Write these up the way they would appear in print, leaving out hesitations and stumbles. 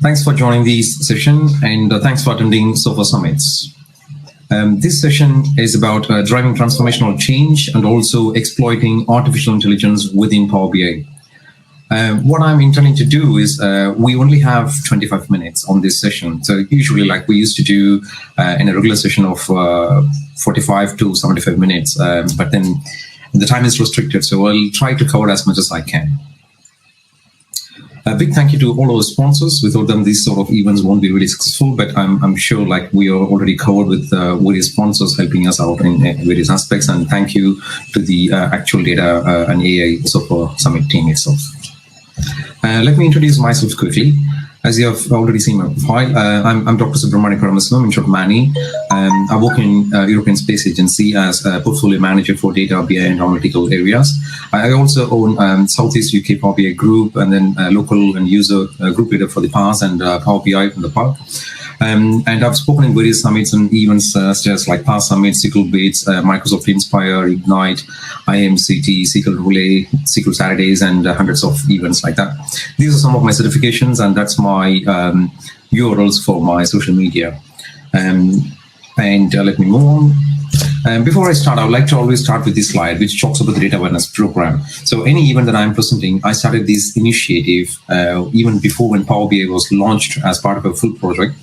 Thanks for joining this session, and thanks for attending SofaSummits. This session is about driving transformational change and also exploiting artificial intelligence within Power BI. What I'm intending to do is we only have 25 minutes on this session. So usually like we used to do in a regular session of 45 to 75 minutes, but then the time is restricted. So I'll try to cover as much as I can. A big thank you to all our sponsors. Without them, these sort of events won't be really successful, but I'm sure like we are already covered with various sponsors helping us out in various aspects. And thank you to the actual data and AI SofaSummit team itself. Let me introduce myself quickly. As you have already seen my profile, I'm Dr. Subramani Paramasivam, in short Manny. I work in European Space Agency as a portfolio manager for data, BI, and analytical areas. I also own Southeast UK Power BI Group, and then local and user group leader for the PAS and Power BI from the PAR. And I've spoken in various summits and events such as like PAS Summit, SQL Beats, Microsoft Inspire, Ignite, IMCT, SQL Relay, SQL Saturdays, and hundreds of events like that. These are some of my certifications, and that's my URLs for my social media. Let me move on. Before I start, I would like to always start with this slide, which talks about the data awareness program. So any event that I'm presenting, I started this initiative even before when Power BI was launched as part of a full project,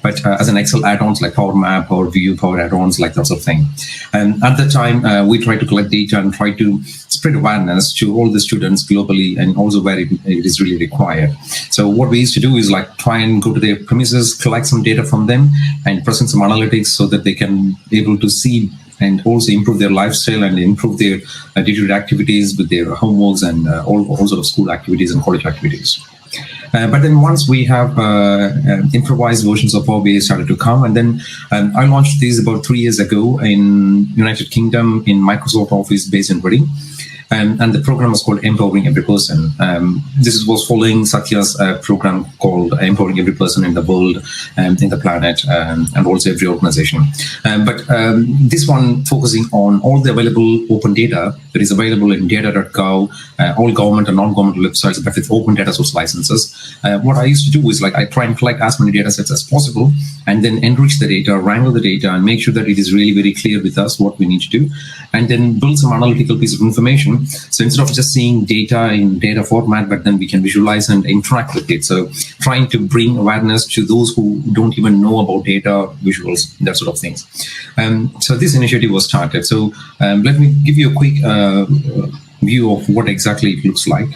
but as an Excel add-ons like Power Map, Power View, Power Add-ons, like that sort of thing. And at the time, we tried to collect data and try to spread awareness to all the students globally and also where it is really required. So what we used to do is like try and go to their premises, collect some data from them and present some analytics so that they can be able to see and also improve their lifestyle and improve their day-to-day activities with their homeworks and all sort of school activities and college activities. But then once we have improvised versions of Power BI started to come, and then I launched these about 3 years ago in United Kingdom in Microsoft Office based in Reading. And the program was called Empowering Every Person. This was following Satya's program called Empowering Every Person in the World, in the planet, and also every organization. But this one focusing on all the available open data that is available in data.gov, all government and non-government websites, but with open data source licenses. What I used to do is like I try and collect as many data sets as possible and then enrich the data, wrangle the data, and make sure that it is really very clear with us what we need to do, and then build some analytical piece of information. So instead of just seeing data in data format, but then we can visualize and interact with it. So trying to bring awareness to those who don't even know about data, visuals, that sort of things. So this initiative was started. So let me give you a quick view of what exactly it looks like.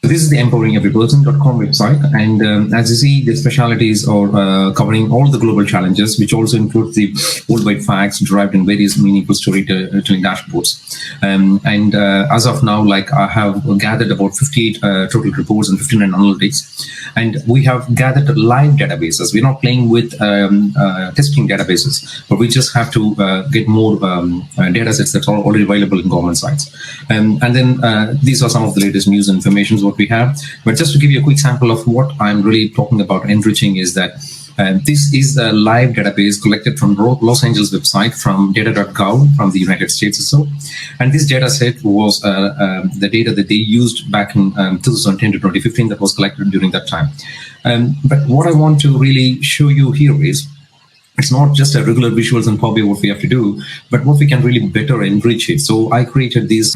This is the empoweringeveryperson.com website, and as you see, the specialities are covering all the global challenges, which also include the worldwide facts derived in various meaningful storytelling dashboards. As of now, like I have gathered about 58 total reports and 59 analytics, and we have gathered live databases. We're not playing with testing databases, but we just have to get more data sets that are already available in government sites. And then these are some of the latest news and information what we have. But just to give you a quick sample of what I'm really talking about enriching is that this is a live database collected from Los Angeles website from data.gov from the United States itself. And this data set was the data that they used back in 2010 to 2015 that was collected during that time. But what I want to really show you here is it's not just a regular visuals and Power BI what we have to do, but what we can really better enrich it. So I created these